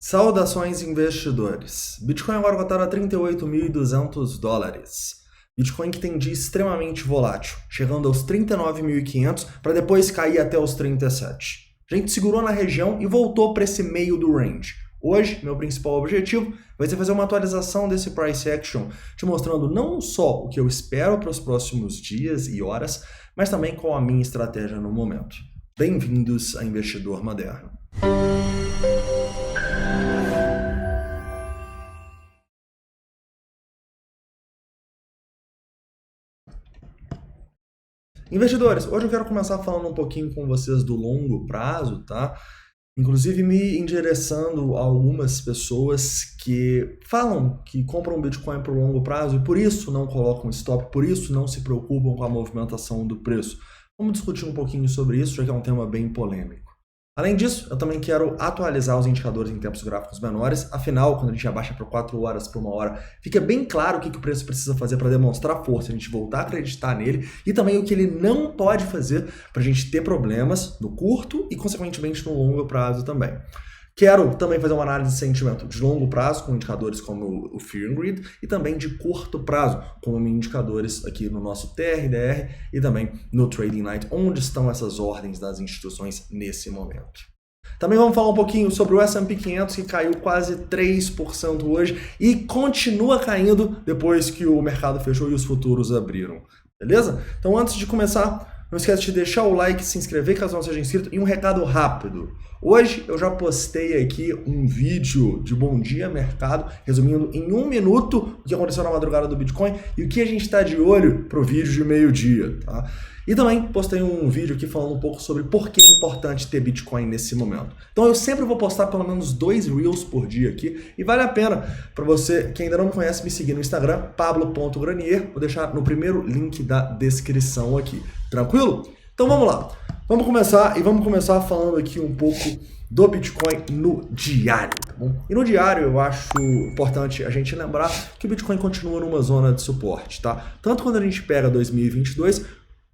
Saudações investidores. Bitcoin agora cotado a $38.200. Bitcoin que tem dia extremamente volátil, chegando aos 39.500 para depois cair até os 37. A gente segurou na região e voltou para esse meio do range. Hoje, meu principal objetivo vai ser fazer uma atualização desse price action, te mostrando não só o que eu espero para os próximos dias e horas, mas também qual a minha estratégia no momento. Bem-vindos a Investidor Moderno. Investidores, hoje eu quero começar falando um pouquinho com vocês do longo prazo, tá? Inclusive me endereçando a algumas pessoas que falam que compram Bitcoin para o longo prazo e por isso não colocam stop, por isso não se preocupam com a movimentação do preço. Vamos discutir um pouquinho sobre isso, já que é um tema bem polêmico. Além disso, eu também quero atualizar os indicadores em tempos gráficos menores, afinal, quando a gente abaixa para 4 horas para 1 hora, fica bem claro o que o preço precisa fazer para demonstrar força, a gente voltar a acreditar nele, e também o que ele não pode fazer para a gente ter problemas no curto e, consequentemente, no longo prazo também. Quero também fazer uma análise de sentimento de longo prazo, com indicadores como o Fear and Greed, e também de curto prazo, como indicadores aqui no nosso TRDR e também no Trading Night, onde estão essas ordens das instituições nesse momento. Também vamos falar um pouquinho sobre o S&P 500, que caiu quase 3% hoje e continua caindo depois que o mercado fechou e os futuros abriram. Beleza? Então, antes de começar, não esquece de deixar o like, se inscrever caso não seja inscrito e um recado rápido. Hoje eu já postei aqui um vídeo de Bom Dia Mercado, resumindo em 1 minuto o que aconteceu na madrugada do Bitcoin e o que a gente está de olho para o vídeo de meio-dia, tá? E também postei um vídeo aqui falando um pouco sobre por que é importante ter Bitcoin nesse momento. Então eu sempre vou postar pelo menos 2 Reels por dia aqui e vale a pena para você que ainda não me conhece me seguir no Instagram, pablo.granier, vou deixar no primeiro link da descrição aqui. Tranquilo? Então vamos lá. Vamos começar falando aqui um pouco do Bitcoin no diário, tá bom? E no diário eu acho importante a gente lembrar que o Bitcoin continua numa zona de suporte, tá? Tanto quando a gente pega 2022,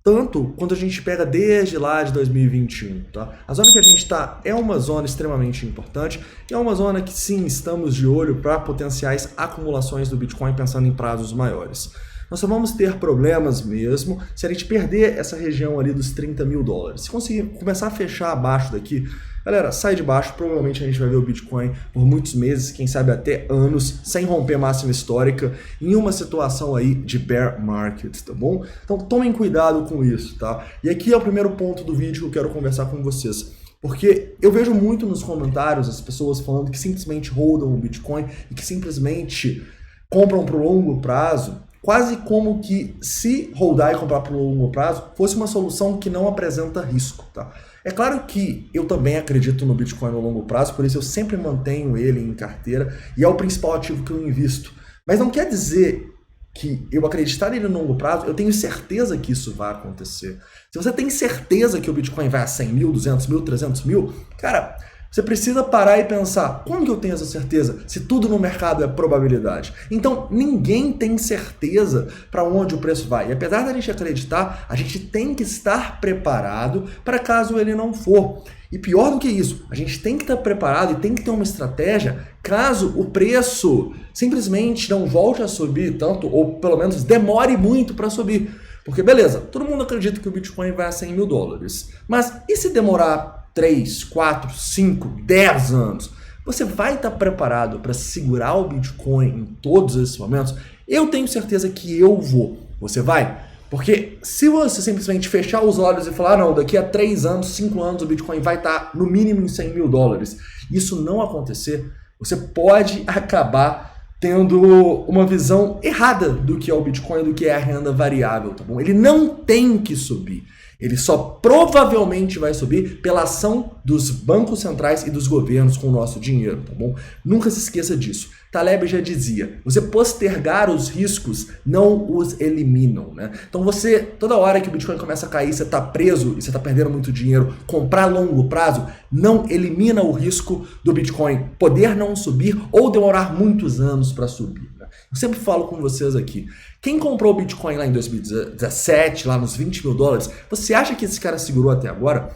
tanto quando a gente pega desde lá de 2021, tá? A zona que a gente está é uma zona extremamente importante e é uma zona que sim, estamos de olho para potenciais acumulações do Bitcoin pensando em prazos maiores. Nós só vamos ter problemas mesmo se a gente perder essa região ali dos 30 mil dólares. Se conseguir começar a fechar abaixo daqui, galera, sai de baixo, provavelmente a gente vai ver o Bitcoin por muitos meses, quem sabe até anos, sem romper máxima histórica, em uma situação aí de bear market, tá bom? Então tomem cuidado com isso, tá? E aqui é o primeiro ponto do vídeo que eu quero conversar com vocês. Porque eu vejo muito nos comentários as pessoas falando que simplesmente holdam o Bitcoin e que simplesmente compram para o longo prazo, quase como que se holdar e comprar para o longo prazo fosse uma solução que não apresenta risco, tá? É claro que eu também acredito no Bitcoin no longo prazo, por isso eu sempre mantenho ele em carteira e é o principal ativo que eu invisto. Mas não quer dizer que eu acreditar nele no longo prazo, eu tenho certeza que isso vai acontecer. Se você tem certeza que o Bitcoin vai a 100 mil, 200 mil, 300 mil, cara, você precisa parar e pensar, como que eu tenho essa certeza se tudo no mercado é probabilidade? Então, ninguém tem certeza para onde o preço vai. E apesar da gente acreditar, a gente tem que estar preparado para caso ele não for. E pior do que isso, a gente tem que estar preparado e tem que ter uma estratégia caso o preço simplesmente não volte a subir tanto, ou pelo menos demore muito para subir. Porque beleza, todo mundo acredita que o Bitcoin vai a 100 mil dólares. Mas e se demorar 3, 4, 5, 10 anos? Você vai estar preparado para segurar o Bitcoin em todos esses momentos? Eu tenho certeza que eu vou. Você vai? Porque se você simplesmente fechar os olhos e falar, não, daqui a 3 anos, 5 anos o Bitcoin vai estar no mínimo em 100 mil dólares, isso não acontecer, você pode acabar tendo uma visão errada do que é o Bitcoin, do que é a renda variável, tá bom? Ele não tem que subir. Ele só provavelmente vai subir pela ação dos bancos centrais e dos governos com o nosso dinheiro, tá bom? Nunca se esqueça disso. Taleb já dizia, você postergar os riscos não os eliminam, né? Então você, toda hora que o Bitcoin começa a cair, você está preso e você está perdendo muito dinheiro, comprar a longo prazo não elimina o risco do Bitcoin poder não subir ou demorar muitos anos para subir, né? Eu sempre falo com vocês aqui, quem comprou o Bitcoin lá em 2017, lá nos 20 mil dólares, você acha que esse cara segurou até agora?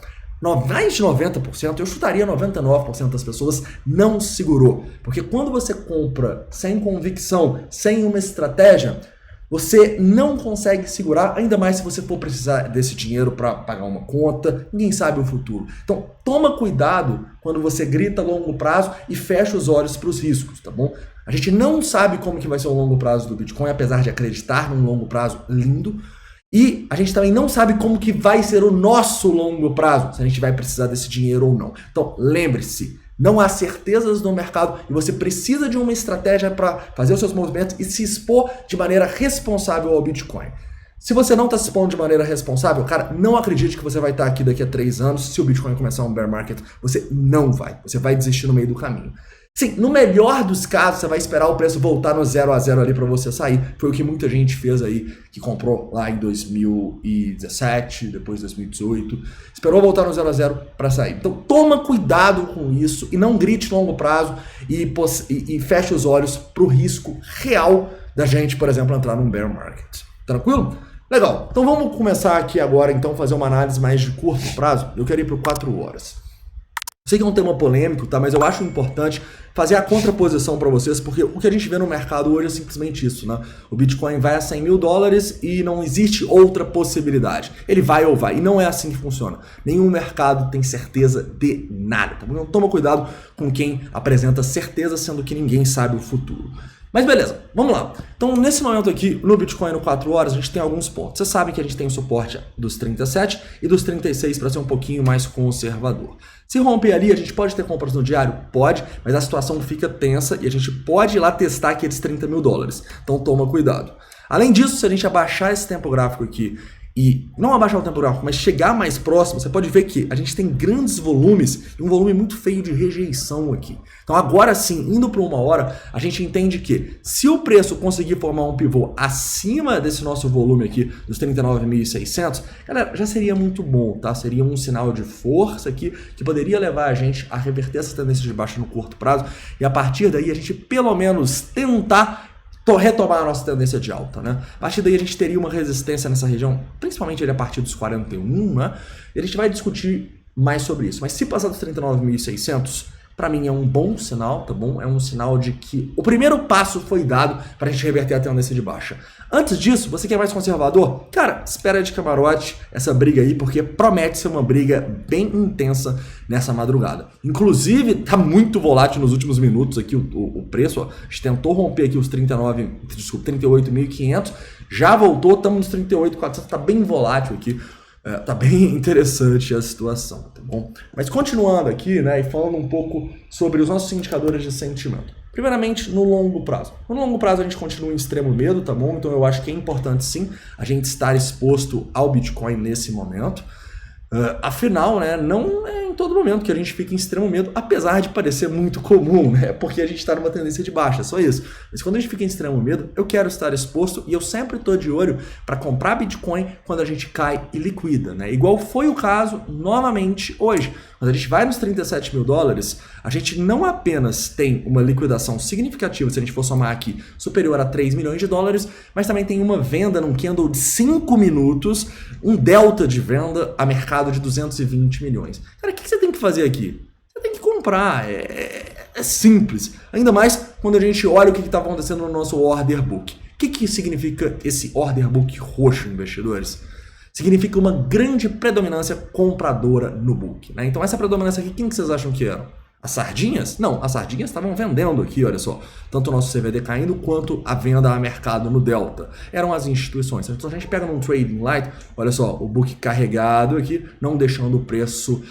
mais de 90%, eu chutaria 99% das pessoas não segurou. Porque quando você compra sem convicção, sem uma estratégia, você não consegue segurar, ainda mais se você for precisar desse dinheiro para pagar uma conta, ninguém sabe o futuro. Então, toma cuidado quando você grita longo prazo e fecha os olhos para os riscos, tá bom? A gente não sabe como que vai ser o longo prazo do Bitcoin, apesar de acreditar num longo prazo lindo. E a gente também não sabe como que vai ser o nosso longo prazo, se a gente vai precisar desse dinheiro ou não. Então, lembre-se, não há certezas no mercado e você precisa de uma estratégia para fazer os seus movimentos e se expor de maneira responsável ao Bitcoin. Se você não está se expondo de maneira responsável, cara, não acredite que você vai estar aqui daqui a 3 anos. Se o Bitcoin começar um bear market, você não vai. Você vai desistir no meio do caminho. Sim, no melhor dos casos, você vai esperar o preço voltar no 0 a 0 ali para você sair. Foi o que muita gente fez aí, que comprou lá em 2017, depois 2018. Esperou voltar no 0 a 0 para sair. Então toma cuidado com isso e não grite longo prazo e feche os olhos para o risco real da gente, por exemplo, entrar num bear market. Tranquilo? Legal. Então vamos começar aqui agora, então, fazer uma análise mais de curto prazo. Eu quero ir para 4 horas. Sei que é um tema polêmico, tá? Mas eu acho importante fazer a contraposição para vocês, porque o que a gente vê no mercado hoje é simplesmente isso, né? O Bitcoin vai a 100 mil dólares e não existe outra possibilidade. Ele vai ou vai, e não é assim que funciona. Nenhum mercado tem certeza de nada, tá bom? Então toma cuidado com quem apresenta certeza, sendo que ninguém sabe o futuro. Mas beleza, vamos lá. Então, nesse momento aqui, no Bitcoin no 4 horas, a gente tem alguns pontos. Você sabe que a gente tem o suporte dos 37 e dos 36 para ser um pouquinho mais conservador. Se romper ali, a gente pode ter compras no diário? Pode, mas a situação fica tensa e a gente pode ir lá testar aqueles 30 mil dólares. Então, toma cuidado. Além disso, se a gente abaixar esse tempo gráfico aqui e não abaixar o tempo gráfico, mas chegar mais próximo, você pode ver que a gente tem grandes volumes e um volume muito feio de rejeição aqui. Então agora sim, indo para 1 hora, a gente entende que se o preço conseguir formar um pivô acima desse nosso volume aqui, dos 39.600, galera, já seria muito bom, tá? Seria um sinal de força aqui que poderia levar a gente a reverter essa tendência de baixa no curto prazo e a partir daí a gente pelo menos tentar retomar a nossa tendência de alta, né? A partir daí a gente teria uma resistência nessa região, principalmente ali a partir dos 41, né? E a gente vai discutir mais sobre isso. Mas se passar dos 39.600, para mim é um bom sinal, tá bom? É um sinal de que o primeiro passo foi dado para a gente reverter a tendência de baixa. Antes disso, você que é mais conservador, cara, espera de camarote essa briga aí, porque promete ser uma briga bem intensa nessa madrugada. Inclusive, tá muito volátil nos últimos minutos aqui o preço, ó. A gente tentou romper aqui os 38.500, já voltou, estamos nos 38.400, tá bem volátil aqui. Tá bem interessante a situação, tá bom? Mas continuando aqui, né, e falando um pouco sobre os nossos indicadores de sentimento. Primeiramente, no longo prazo. No longo prazo a gente continua em extremo medo, tá bom? Então eu acho que é importante sim a gente estar exposto ao Bitcoin nesse momento. Afinal, né, não é em todo momento que a gente fica em extremo medo, apesar de parecer muito comum, né? Porque a gente está numa tendência de baixa, só isso. Mas quando a gente fica em extremo medo, eu quero estar exposto e eu sempre estou de olho para comprar Bitcoin quando a gente cai e liquida, né? Igual foi o caso novamente hoje. Quando a gente vai nos 37 mil dólares, a gente não apenas tem uma liquidação significativa, se a gente for somar aqui, superior a 3 milhões de dólares, mas também tem uma venda num candle de 5 minutos, um delta de venda a mercado de 220 milhões. Cara, o que você tem que fazer aqui? Você tem que comprar, é simples. Ainda mais quando a gente olha o que está acontecendo no nosso order book. O que significa esse order book roxo, investidores? Significa uma grande predominância compradora no book, né? Então essa predominância aqui, quem que vocês acham que eram? As sardinhas? Não, as sardinhas estavam vendendo aqui, olha só. Tanto o nosso CVD caindo, quanto a venda a mercado no Delta. Eram as instituições. Então a gente pega num trading light, olha só, o book carregado aqui, não deixando o preço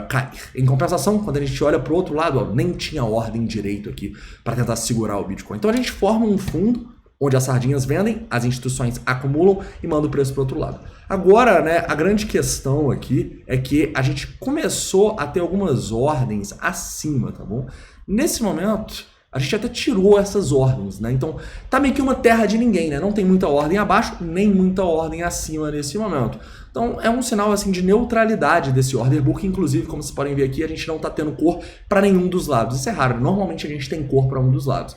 cair. Em compensação, quando a gente olha para o outro lado, ó, nem tinha ordem direito aqui para tentar segurar o Bitcoin. Então a gente forma um fundo onde as sardinhas vendem, as instituições acumulam e mandam o preço para o outro lado. Agora, né, a grande questão aqui é que a gente começou a ter algumas ordens acima, tá bom? Nesse momento, a gente até tirou essas ordens, né? Então, tá meio que uma terra de ninguém, né? Não tem muita ordem abaixo, nem muita ordem acima nesse momento. Então, é um sinal, assim, de neutralidade desse order book. Inclusive, como vocês podem ver aqui, a gente não tá tendo cor para nenhum dos lados. Isso é raro. Normalmente, a gente tem cor para um dos lados.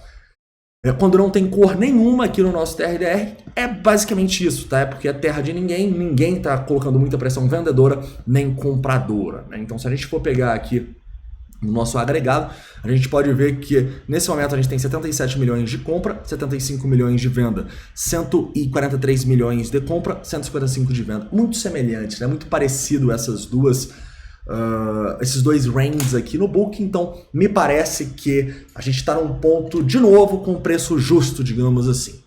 Quando não tem cor nenhuma aqui no nosso TRDR, é basicamente isso, tá? É porque é terra de ninguém, ninguém tá colocando muita pressão vendedora nem compradora, né? Então, se a gente for pegar aqui no nosso agregado, a gente pode ver que nesse momento a gente tem 77 milhões de compra, 75 milhões de venda, 143 milhões de compra, 155 de venda. Muito semelhantes, né? Muito parecido esses dois ranges aqui no book. Então me parece que a gente está num ponto de novo com preço justo, digamos assim.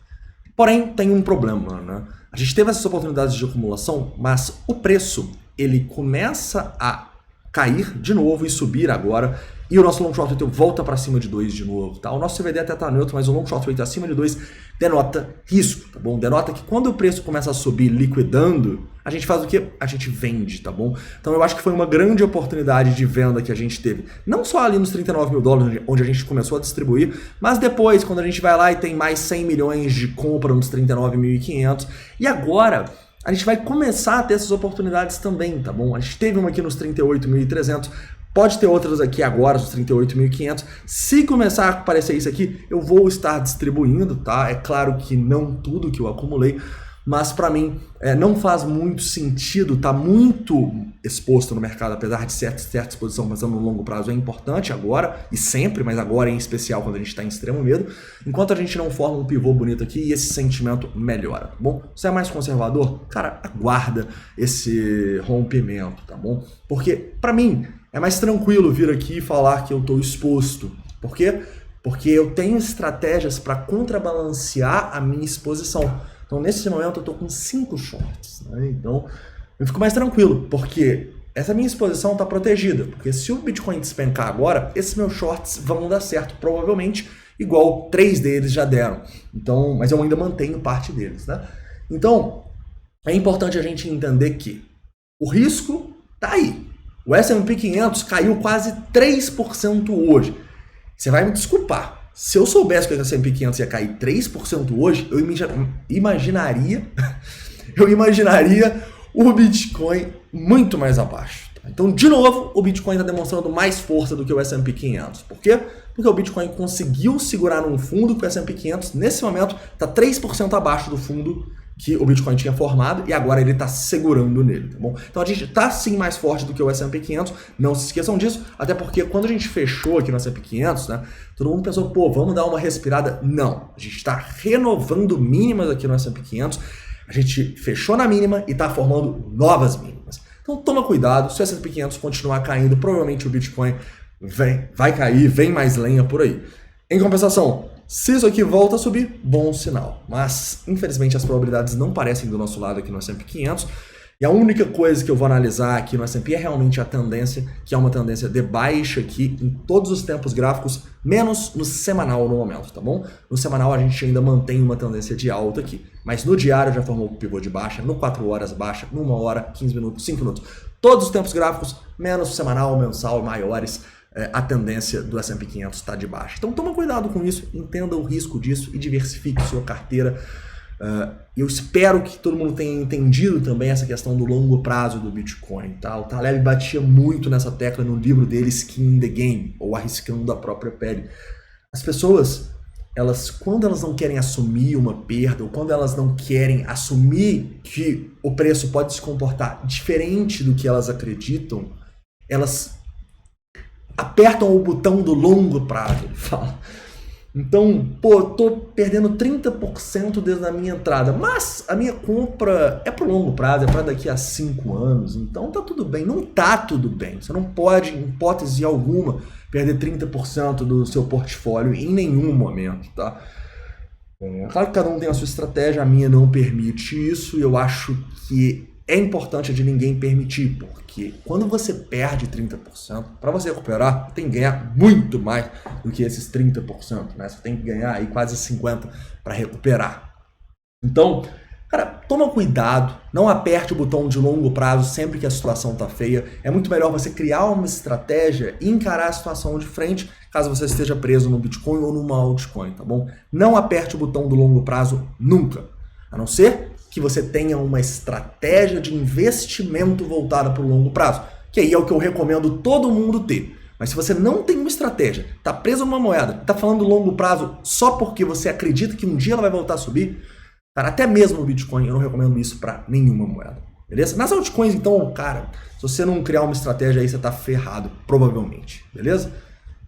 Porém, tem um problema, né? A gente teve essas oportunidades de acumulação, mas o preço ele começa a cair de novo e subir agora, e o nosso long short rate volta para cima de 2 de novo, tá? O nosso CVD até tá neutro, mas o long short rate acima de 2 denota risco, tá bom? Denota que quando o preço começa a subir liquidando, a gente faz o quê? A gente vende, tá bom? Então eu acho que foi uma grande oportunidade de venda que a gente teve, não só ali nos 39 mil dólares, onde a gente começou a distribuir, mas depois, quando a gente vai lá e tem mais 100 milhões de compra nos 39.500, e agora a gente vai começar a ter essas oportunidades também, tá bom? A gente teve uma aqui nos 38.300, pode ter outras aqui agora, nos 38.500. Se começar a aparecer isso aqui, eu vou estar distribuindo, tá? É claro que não tudo que eu acumulei, mas para mim não faz muito sentido, tá muito exposto no mercado, apesar de certa exposição, pensando no longo prazo é importante agora e sempre, mas agora em especial quando a gente está em extremo medo, enquanto a gente não forma um pivô bonito aqui e esse sentimento melhora, tá bom? Você é mais conservador? Cara, aguarda esse rompimento, tá bom? Porque para mim é mais tranquilo vir aqui e falar que eu estou exposto. Por quê? Porque eu tenho estratégias para contrabalancear a minha exposição. Então, nesse momento, eu estou com 5 shorts, né? Então, eu fico mais tranquilo, porque essa minha exposição está protegida. Porque se o Bitcoin despencar agora, esses meus shorts vão dar certo, provavelmente, igual 3 deles já deram. Então, mas eu ainda mantenho parte deles, né? Então, é importante a gente entender que o risco está aí. O S&P 500 caiu quase 3% hoje. Você vai me desculpar. Se eu soubesse que o S&P 500 ia cair 3% hoje, eu imaginaria o Bitcoin muito mais abaixo. Tá? Então, de novo, o Bitcoin está demonstrando mais força do que o S&P 500. Por quê? Porque o Bitcoin conseguiu segurar num fundo que o S&P 500, nesse momento, está 3% abaixo do fundo que o Bitcoin tinha formado e agora ele está segurando nele, tá bom? Então a gente está sim mais forte do que o S&P 500, não se esqueçam disso, até porque quando a gente fechou aqui no S&P 500, né, todo mundo pensou, pô, vamos dar uma respirada. Não, a gente está renovando mínimas aqui no S&P 500, a gente fechou na mínima e está formando novas mínimas. Então toma cuidado, se o S&P 500 continuar caindo, provavelmente o Bitcoin vai cair, vem mais lenha por aí. Em compensação, se isso aqui volta a subir, bom sinal. Mas, infelizmente, as probabilidades não parecem do nosso lado aqui no S&P 500. E a única coisa que eu vou analisar aqui no S&P é realmente a tendência, que é uma tendência de baixa aqui em todos os tempos gráficos, menos no semanal no momento, tá bom? No semanal a gente ainda mantém uma tendência de alta aqui. Mas no diário já formou o pivô de baixa, no 4 horas baixa, no 1 hora, 15 minutos, 5 minutos. Todos os tempos gráficos, menos semanal, mensal, maiores, a tendência do S&P 500 está de baixa. Então toma cuidado com isso, entenda o risco disso e diversifique sua carteira. Eu espero que todo mundo tenha entendido também essa questão do longo prazo do Bitcoin. Tá? O Taleb batia muito nessa tecla no livro dele, Skin in the Game, ou Arriscando a Própria Pele. As pessoas, quando elas não querem assumir uma perda, ou quando elas não querem assumir que o preço pode se comportar diferente do que elas acreditam, elas apertam o botão do longo prazo, ele fala. Então, pô, eu tô perdendo 30% desde a minha entrada, mas a minha compra é pro longo prazo, é para daqui a 5 anos, então tá tudo bem. Não tá tudo bem, você não pode, em hipótese alguma, perder 30% do seu portfólio em nenhum momento, tá? É claro que cada um tem a sua estratégia, a minha não permite isso, e eu acho que é importante de ninguém permitir, porque quando você perde 30%, para você recuperar, tem que ganhar muito mais do que esses 30%, né? Você tem que ganhar aí quase 50% para recuperar. Então, cara, toma cuidado, não aperte o botão de longo prazo sempre que a situação tá feia. É muito melhor você criar uma estratégia e encarar a situação de frente, caso você esteja preso no Bitcoin ou numa altcoin, tá bom? Não aperte o botão do longo prazo nunca, a não ser que você tenha uma estratégia de investimento voltada para o longo prazo, que aí é o que eu recomendo todo mundo ter. Mas se você não tem uma estratégia, tá preso numa moeda, tá falando longo prazo só porque você acredita que um dia ela vai voltar a subir, cara, até mesmo o Bitcoin, eu não recomendo isso para nenhuma moeda. Beleza? Nas altcoins, então, cara, se você não criar uma estratégia aí, você tá ferrado, provavelmente. Beleza?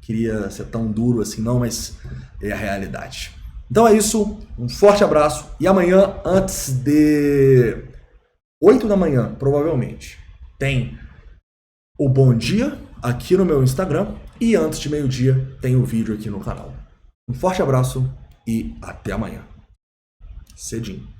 Queria ser tão duro assim não, mas é a realidade. Então é isso, um forte abraço e amanhã, antes de 8 da manhã, provavelmente, tem o Bom Dia aqui no meu Instagram e antes de meio-dia tem o vídeo aqui no canal. Um forte abraço e até amanhã. Cedinho.